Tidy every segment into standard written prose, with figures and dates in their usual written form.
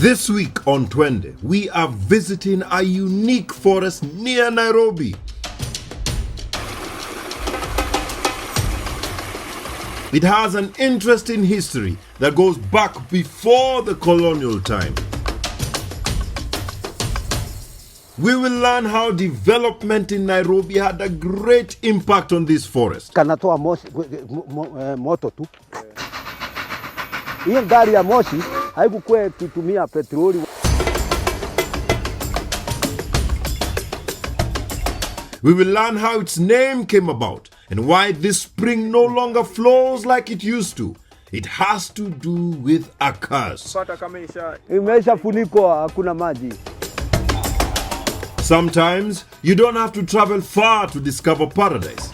This week on Twende, we are visiting a unique forest near Nairobi. It has an interesting history that goes back before the colonial time. We will learn how development in Nairobi had a great impact on this forest. Kanatoa moto tu. Hiyo gari ya moshi haikuwa kutumia petroli. We will learn how its name came about and why this spring no longer flows like it used to. It has to do with a curse. Imesha funiko, hakuna maji. Sometimes you don't have to travel far to discover paradise.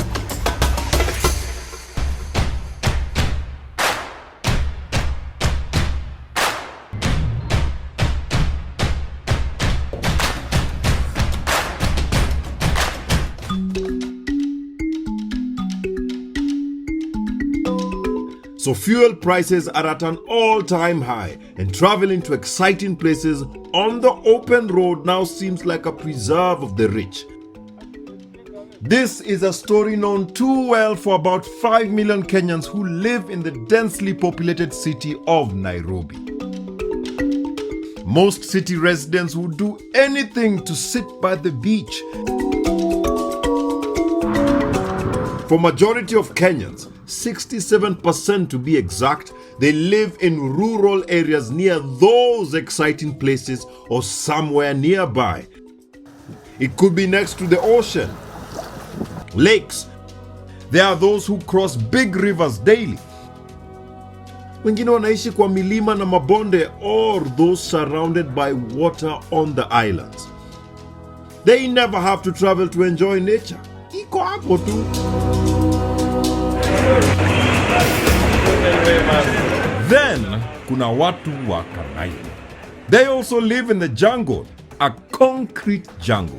So fuel prices are at an all-time high, and traveling to exciting places on the open road now seems like a preserve of the rich. This is a story known too well for about 5 million Kenyans who live in the densely populated city of Nairobi. Most city residents would do anything to sit by the beach. For majority of Kenyans, 67% to be exact, they live in rural areas near those exciting places or somewhere nearby. It could be next to the ocean, lakes. There are those who cross big rivers daily. Wengine wanaishi kwa milima na mabonde, or those surrounded by water on the islands. They never have to travel to enjoy nature. Iko hapo tu. Then, kuna watu wa Kanaili. They also live in the jungle, a concrete jungle.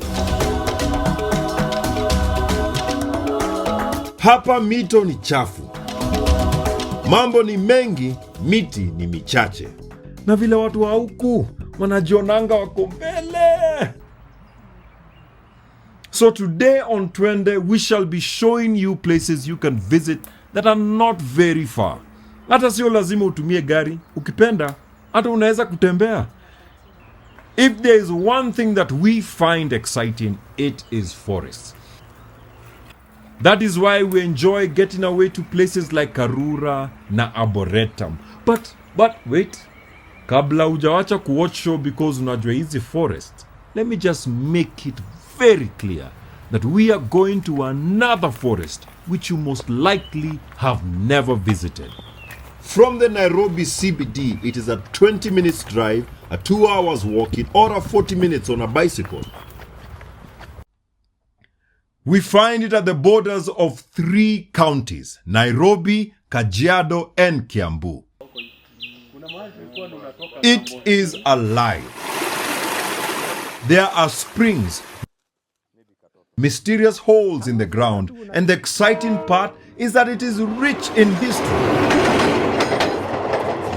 Hapa mito ni chafu. Mambo ni mengi, miti ni michache. Na vile watu wa huku wanajionanga wako mbele. So today on Twende, we shall be showing you places you can visit that are not very far. Hata sio lazima utumie gari, ukipenda hata unaweza kutembea. If there is one thing that we find exciting, it is forests. That is why we enjoy getting away to places like Karura na Arboretum. But wait, kabla hujawacha kuwatch show because unajua hizi forest, let me just make it very clear that we are going to another forest which you most likely have never visited. From the Nairobi CBD, it is a 20 minutes drive, a 2 hours walking, or a 40 minutes on a bicycle. We find it at the borders of 3 counties, Nairobi, Kajiado, and Kiambu. It is alive. There are springs, mysterious holes in the ground, and the exciting part is that it is rich in history.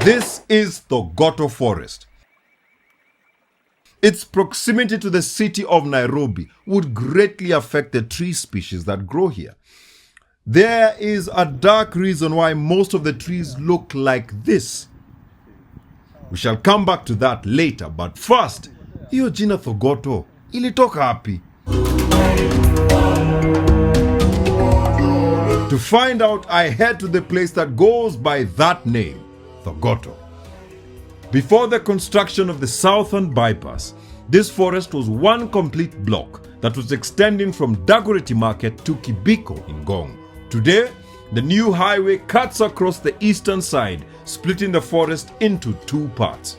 This is Thogoto Forest. Its proximity to the city of Nairobi would greatly affect the tree species that grow here. There is a dark reason why most of the trees look like this. We shall come back to that later, but first, hiyo jina Thogoto ilitoka wapi? To find out, I head to the place that goes by that name, Thogoto. Before the construction of the Southern Bypass, this forest was one complete block that was extending from Dagoretti Market to Kibiko in Ngong. Today, the new highway cuts across the eastern side, splitting the forest into 2 parts.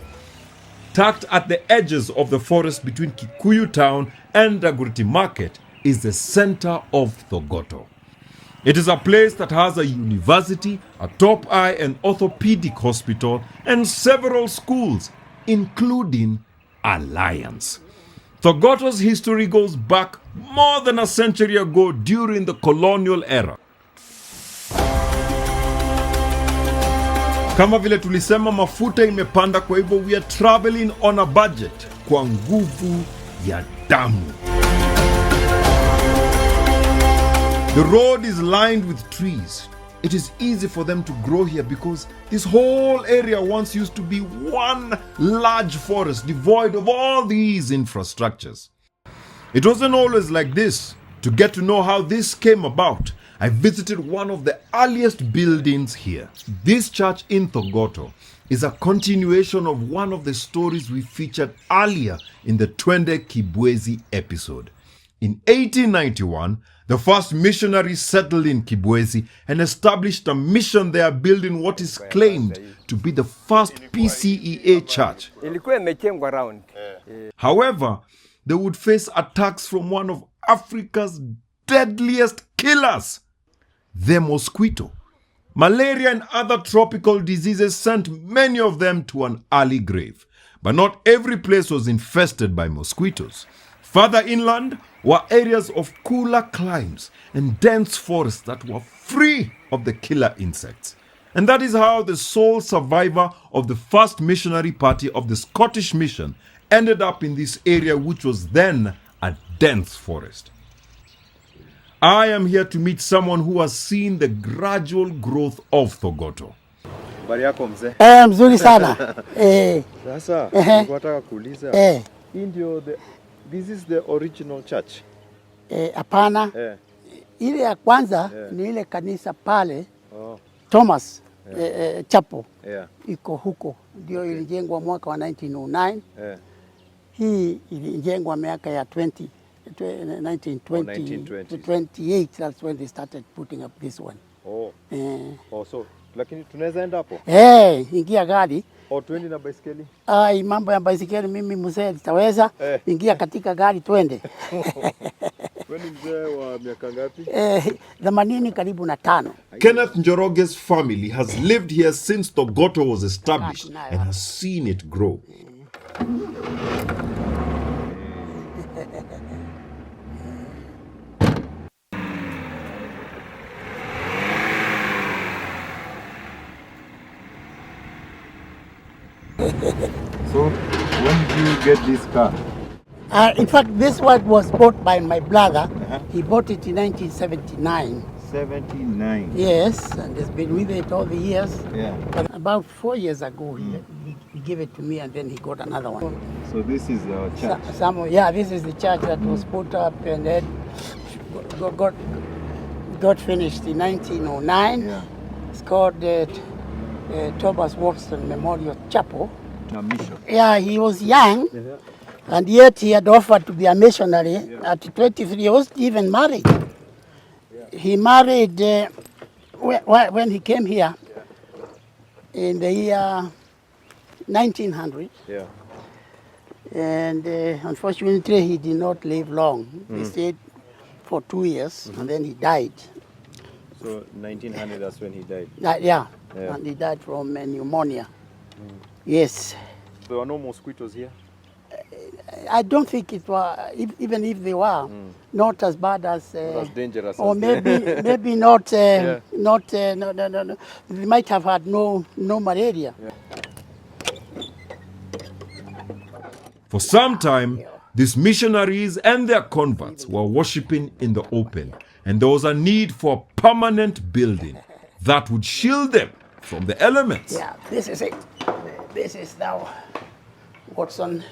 Tucked at the edges of the forest between Kikuyu Town and Dagoretti Market is the center of Thogoto. It is a place that has a university, a top eye and orthopedic hospital, and several schools, including Alliance. Thogoto's history goes back more than a century ago during the colonial era. Kama vile tulisema mafuta imepanda, kwa hivyo we are traveling on a budget kwa nguvu ya damu. The road is lined with trees. It is easy for them to grow here because this whole area once used to be one large forest devoid of all these infrastructures. It wasn't always like this. To get to know how this came about, I visited one of the earliest buildings here. This church in Thogoto is a continuation of one of the stories we featured earlier in the Twende Kibwezi episode. In 1891, the first missionaries settled in Kibwezi and established a mission there, building what is claimed to be the first PCEA church. However, they would face attacks from one of Africa's deadliest killers, the mosquito. Malaria and other tropical diseases sent many of them to an early grave. But not every place was infested by mosquitoes. Further inland were areas of cooler climes and dense forests that were free of the killer insects. And that is how the sole survivor of the first missionary party of the Scottish mission ended up in this area, which was then a dense forest. I am here to meet someone who has seen the gradual growth of Thogoto. Habari yako mzee? Mzuri sana. Sasa nataka kuuliza. This is the original church. Hapana. Ile ya kwanza ni ile kanisa pale. Thomas Chapel. Iko huko. Ndio ilijengwa mwaka wa 1909. Hii ilijengwa miaka ya 1928. That's when they started putting up this one. So lakini tunaweza enda hapo? Ingia gari. Twende na baisikeli? Mambo ya baisikeli mimi mzee nitaweza. Ingia katika gari twende. Wewe ni mzee wa miaka ngapi? 85. Kenneth Njoroge's family has lived here since Thogoto was established and has seen it grow. So, when did you get this car? In fact, this one was bought by my brother. He bought it in 1979. 79. Yes, and has been with it all the years. But about 4 years ago, he gave it to me, and then he got another one. So this is the church? This is the church that was put up and then got finished in 1909. It's called Thomas Wolfson Memorial Chapel. He was young, and yet he had offered to be a missionary. At 23, he wasn't even married. He married when he came here in the year 1900. And unfortunately, he did not live long. He stayed for 2 years, and then he died. So 1900, that's when he died? And he died from pneumonia. Yes. There were no mosquitoes here? I don't think it was, even if they were, not as bad as... as dangerous or as maybe not, no. They might have had no malaria. For some time, these missionaries and their converts were worshipping in the open, and there was a need for a permanent building that would shield them from the elements. This is it. This is now Watson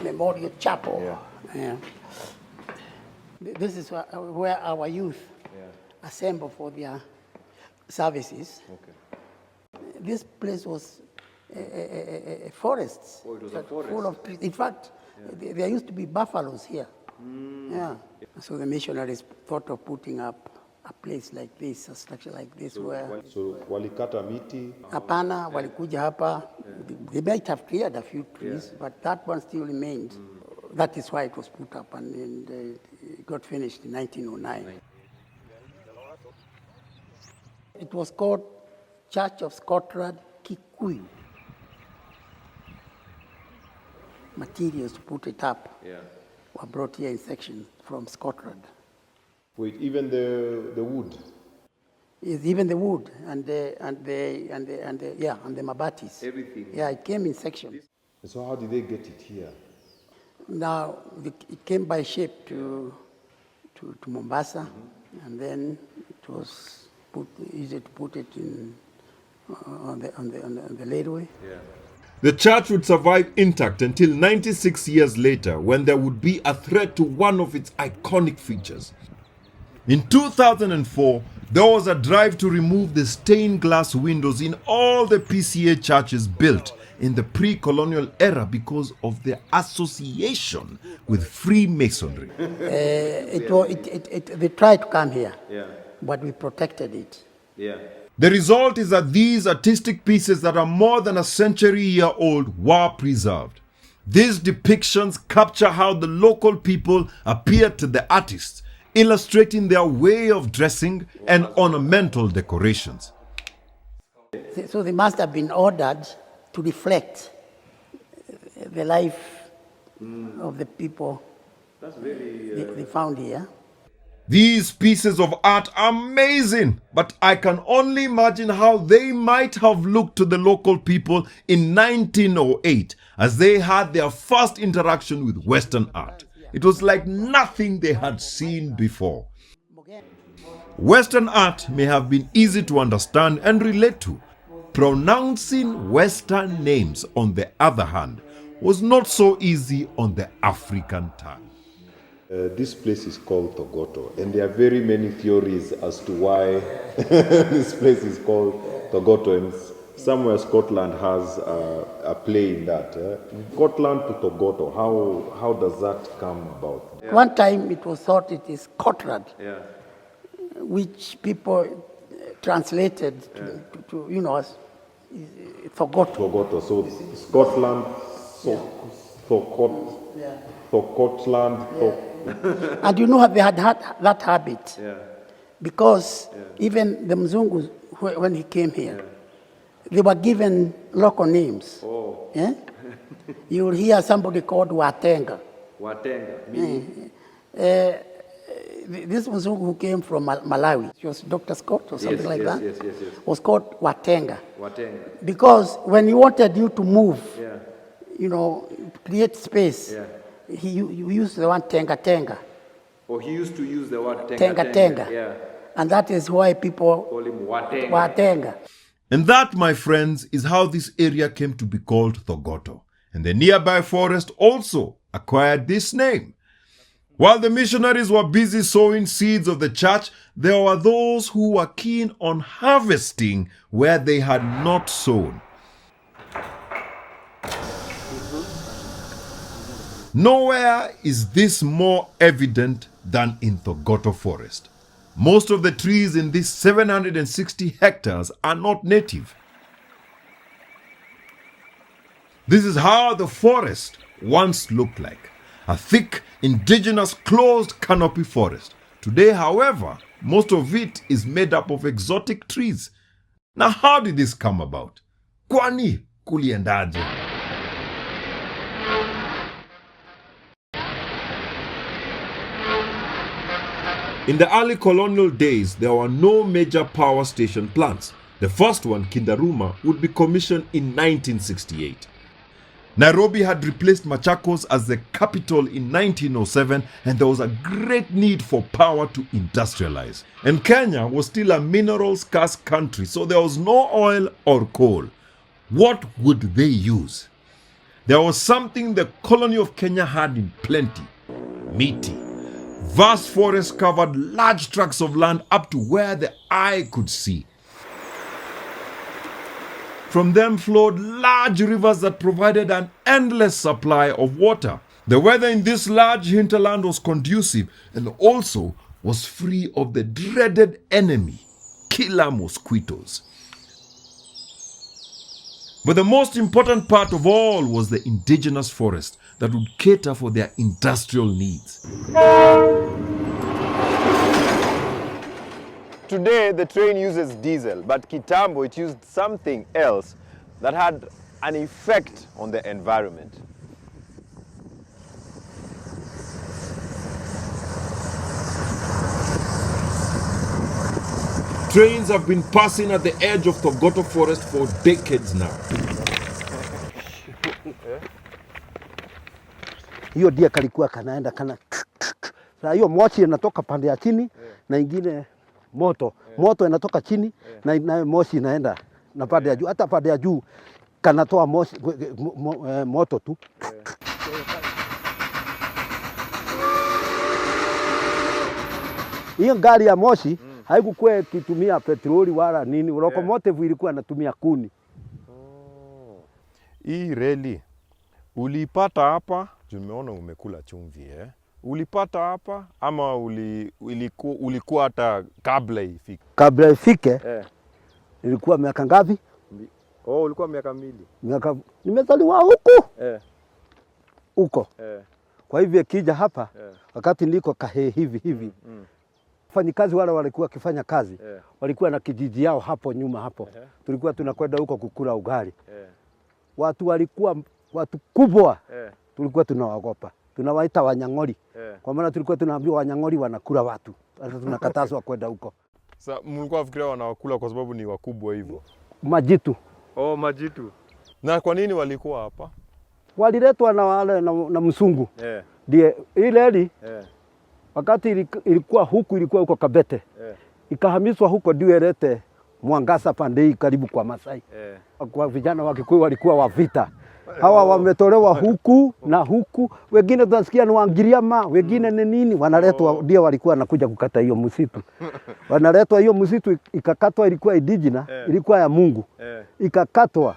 Memorial Chapel. This is where our youth assemble for their services. This place was a forest. It was a forest. Full of trees. In fact, there used to be buffaloes here. So the missionaries thought of putting up a place like this, a structure like this, where... So walikata miti? Hapana, walikuja hapa. They might have cleared a few trees, but that one still remained. That is why it was put up, and it got finished in 1909. It was called Church of Scotland Kikuyu. Materials to put it up were brought here in sections from Scotland. Wait, even the wood? Is even the wood and the mabatis. Everything. Yeah, it came in sections. So how did they get it here? Now it came by ship to Mombasa, and then it was easy to put it in on the ladeway. Yeah. The church would survive intact until 96 years later, when there would be a threat to one of its iconic features. In 2004, there was a drive to remove the stained glass windows in all the PCA churches built in the pre-colonial era because of their association with Freemasonry. They tried to come here, but we protected it. Yeah. The result is that these artistic pieces that are more than a century-year-old were preserved. These depictions capture how the local people appeared to the artists, illustrating their way of dressing and ornamental decorations. So they must have been ordered to reflect the life of the people they found here. These pieces of art are amazing, but I can only imagine how they might have looked to the local people in 1908 as they had their first interaction with Western art. It was like nothing they had seen before. Western art may have been easy to understand and relate to. Pronouncing Western names, on the other hand, was not so easy on the African tongue. This place is called Thogoto, and there are very many theories as to why this place is called Thogoto, and somewhere Scotland has a play in that. Scotland to Thogoto, how does that come about? Yeah. One time it was thought it is Scotland, which people translated to as Thogoto. Thogoto, so Scotland, Scotland. And they had that habit, because even the Mzungus, when he came here, they were given local names. Oh. Yeah? You will hear somebody called Watenga. Watenga. This Mzungu who came from Malawi, he was Dr. Scott or something like that, yes. was called Watenga. Watenga. Because when he wanted you to move, to create space, he used the word tenga. Oh, he used to use the word tenga. Yeah. And that is why people call him Watenga. Watenga. And that, my friends, is how this area came to be called Thogoto. And the nearby forest also acquired this name. While the missionaries were busy sowing seeds of the church, there were those who were keen on harvesting where they had not sown. Nowhere is this more evident than in Thogoto Forest. Most of the trees in these 760 hectares are not native. This is how the forest once looked like. A thick, indigenous, closed canopy forest. Today, however, most of it is made up of exotic trees. Now, how did this come about? Kwani kuliendaje? In the early colonial days, there were no major power station plants. The first one, Kindaruma, would be commissioned in 1968. Nairobi had replaced Machakos as the capital in 1907, and there was a great need for power to industrialize. And Kenya was still a mineral-scarce country, so there was no oil or coal. What would they use? There was something the colony of Kenya had in plenty: miti. Vast forests covered large tracts of land up to where the eye could see. From them flowed large rivers that provided an endless supply of water. The weather in this large hinterland was conducive and also was free of the dreaded enemy, killer mosquitoes. But the most important part of all was the indigenous forest that would cater for their industrial needs. Today, the train uses diesel, but kitambo, it used something else that had an effect on the environment. Trains have been passing at the edge of Thogoto forest for decades now. Hiyo dia kalikuwa kanaenda kana. Sasa hiyo moshi inatoka pande ya chini na ingine moto. Moto inatoka chini na moshi inaenda na pande ya juu. Hata pande ya juu kanatoa moshi moto tu. Hiyo gari ya moshi haikuwa ikitumia petroli wala nini. Locomotive ilikuwa inatumia kuni. Hii reli ulipata hapa? Tumeona umekula chumvi Ulipata hapa ama ulikuwa hata kabla ifike? Kabla ifike ilikuwa miaka ngapi? Ulikuwa miaka 2. Nimezaliwa huko. Huko. Kwa hivyo kija hapa wakati niko kahe hivi. Wafanyikazi wale walikuwa kifanya kazi. Walikuwa na kijiji yao hapo nyuma hapo. Tulikuwa tunakwenda huko kukula ugali. Watu walikuwa watu kubwa. Tulikuwa tunawaogopa. Tunawaita Wanyang'ori. Kwa maana tulikuwa tunaambiwa Wanyang'ori wanakula watu. Sasa tunakatazwa kwenda huko. Sasa mlikuwa wafikiria wanawakula kwa sababu ni wakubwa hivyo? Majitu. Majitu. Na kwa nini walikuwa hapa? Waliletwa na wale na msungu. Ndiye ile wakati ilikuwa huko Kabete. Ikahamishwa huko ndio ilete Mwangasa pande karibu kwa Masai. Kwa vijana wa Kikuyu walikuwa wa vita. Hawa wametolewa huku na huku, wengine tunasikia ni Wangiriama, wengine ni nini, wanaletwa ndio walikuwa nakuja kukata hiyo msitu. Wanaletwa hiyo msitu ikakatwa, ilikuwa indigenous, ilikuwa ya Mungu. Ikakatwa.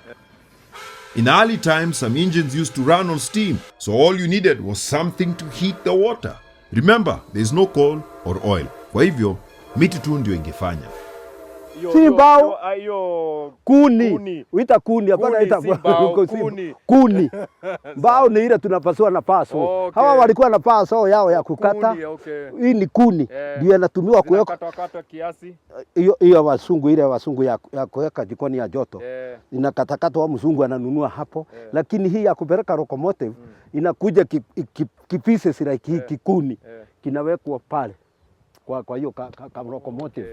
In early times, some engines used to run on steam, so all you needed was something to heat the water. Remember, there is no coal or oil. Kwa hivyo, miti tu ndio ingefanya. Si mbao, kuni. Uita kuni, hapana ita kuni. Mbao ni ile tunapasua na paso. Hawa walikuwa na paso yao ya kukata. Hii ni kuni. Ndio inatumiwa kuweka kiasi. Hiyo wasungu ya kuweka jikoni ya joto. Inakatakata wa mzungu ananunua hapo. Lakini hii ya kupeleka locomotive inakuja kipise sira kikuni. Kinawekwa pale. Kwa hiyo locomotive.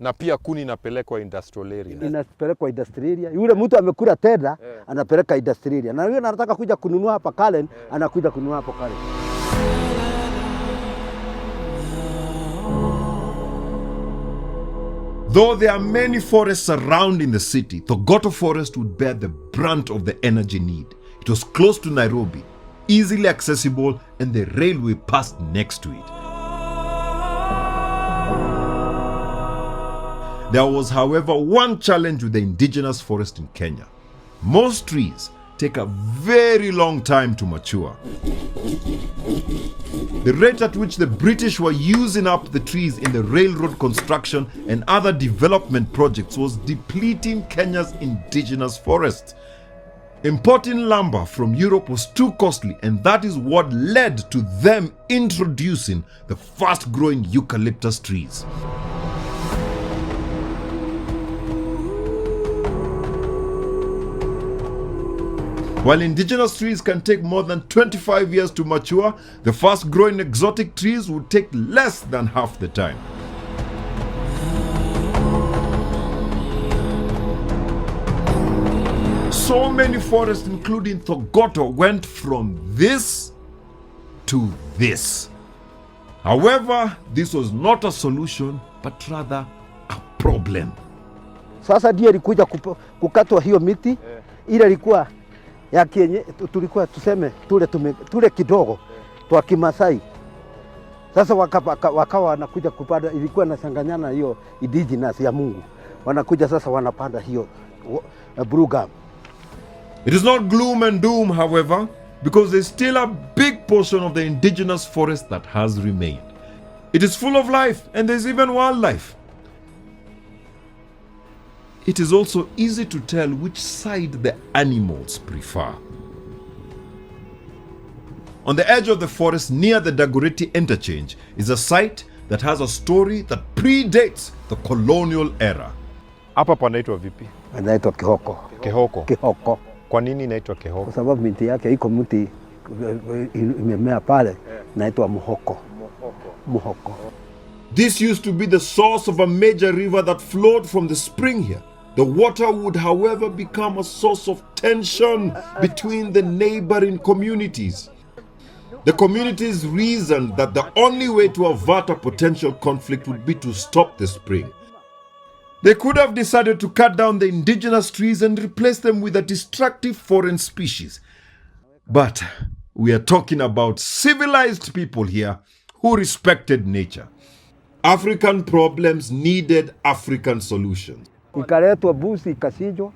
Na pia kuni inapelekwa industrial area. Inapelekwa industrial area. Yule mtu amekula tenda anapeleka industrial area. Na yule anataka kuja kununua hapa Kalen, anakuja kununua hapo Kalen. Though there are many forests surrounding the city, Thogoto forest would bear the brunt of the energy need. It was close to Nairobi, easily accessible, and the railway passed next to it. There was, however, one challenge with the indigenous forest in Kenya. Most trees take a very long time to mature. The rate at which the British were using up the trees in the railroad construction and other development projects was depleting Kenya's indigenous forests. Importing lumber from Europe was too costly, and that is what led to them introducing the fast-growing eucalyptus trees. While indigenous trees can take more than 25 years to mature, the fast-growing exotic trees would take less than half the time. So many forests, including Thogoto, went from this to this. However, this was not a solution, but rather a problem. Sasa ndio ilikuja kukatwa hiyo miti, ile ilikuwa ya kienye, tulikuwa tuseme tule kidogo twa Kimasai. Sasa wakawa wanakuja kupanda, ilikuwa nasanganyana hiyo indigenous ya Mungu. Wanakuja sasa wanapanda hiyo blue gum. It is not gloom and doom, however, because there's still a big portion of the indigenous forest that has remained. It is full of life, and there's even wildlife. It is also easy to tell which side the animals prefer. On the edge of the forest near the Dagoretti interchange is a site that has a story that predates the colonial era. Hapa panaitwa vipi? Panaitwa Kihoko. Kihoko. Kihoko. Kwa nini inaitwa Kihoko? Kwa sababu miti yake iko mti imemea pale, inaitwa muhoko. Muhoko. This used to be the source of a major river that flowed from the spring here. The water would, however, become a source of tension between the neighboring communities. The communities reasoned that the only way to avert a potential conflict would be to stop the spring. They could have decided to cut down the indigenous trees and replace them with a destructive foreign species. But we are talking about civilized people here who respected nature. African problems needed African solutions. Ikaletwa busi ikasijwa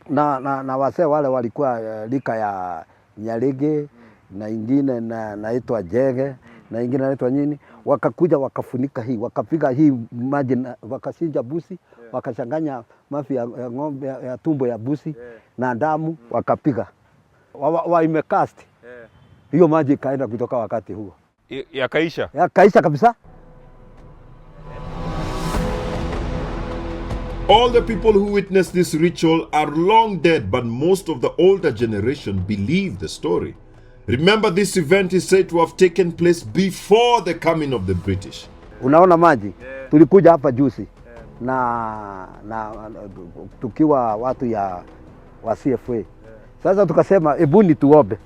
na wasee wale walikuwa lika ya Nyarege na ingine naitwa Jege na ingine naitwa nini, wakakuja wakafunika hii, wakapiga hii maji, wakasija busi, wakachanganya mafi ya ng'ombe ya tumbo ya busi na damu, wakapiga imecast hiyo maji ikaenda kutoka wakati huo yakaisha kabisa. All the people who witnessed this ritual are long dead, but most of the older generation believe the story. Remember, this event is said to have taken place before the coming of the British. Unaona maji, tulikuja hapa juzi na tukiwa watu wa CFA. Sasa tukasema ebuni tuombe.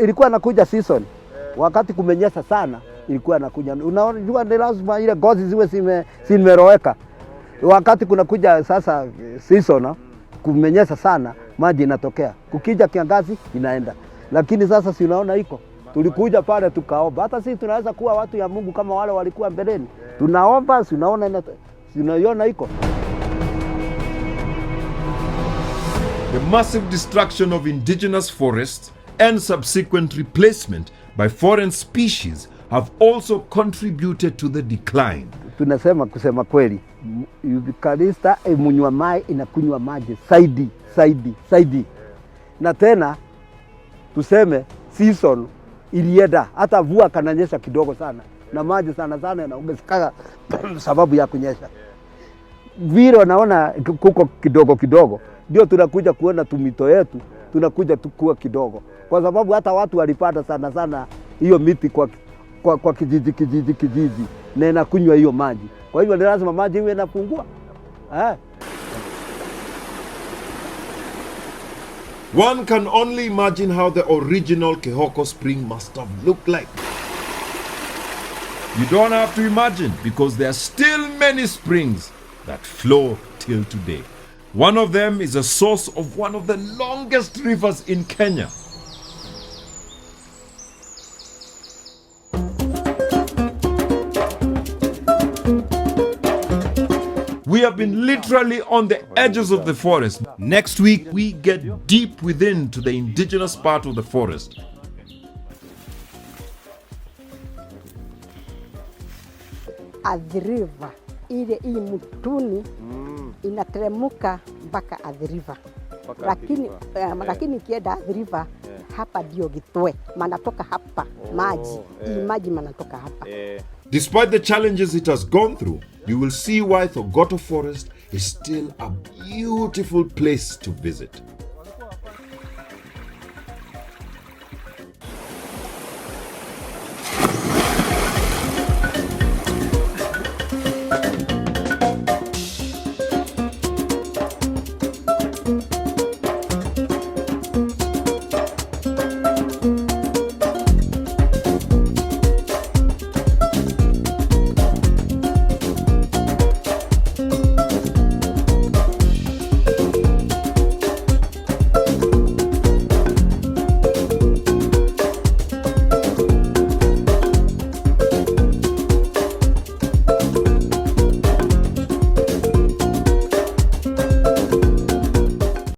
Ilikuwa nakuja season. Wakati kumenyesha sana, ilikuwa nakuja. Unaona ni lazima ile ngozi ziwe zimeroweka. Wakati kuna kuja sasa season, kumenyesha sana, maji inatokea. Kukija kiangazi inaenda. Lakini sasa si unaona iko. Tulikuja pale tukaomba. Hata sisi tunaweza kuwa watu ya Mungu kama wale walikuwa mbeleni. Tunaomba, si unaona tunaiona iko. The massive destruction of indigenous forests and subsequent replacement by foreign species have also contributed to the decline. Tunasema kusema kweli, eucalyptus munywa mai inakunywa maji saidi. Na tena tuseme season ilienda, hata vua kananyesha kidogo sana na maji sana yanaongezeka sababu ya kunyesha. Vile naona kuko kidogo ndio tunakuja kuona tumito yetu, tunakuja tukua kidogo, kwa sababu hata watu walipata sana hiyo miti kwa kijiji na inakunywa hiyo maji. Kwa hivyo ni lazima maji iwe inapungua. One can only imagine how the original Kehoko spring must have looked like. You don't have to imagine, because there are still many springs that flow till today. One of them is a source of one of the longest rivers in Kenya. We have been literally on the edges of the forest. Next week, we get deep within to the indigenous part of the forest. Athi River, ile hii mtuni inateremka mpaka Athi River. Lakini kienda Athi River, hapa ndio Gitwe, manatoka hapa maji, hii maji manatoka hapa. Despite the challenges it has gone through, you will see why Thogoto Forest is still a beautiful place to visit.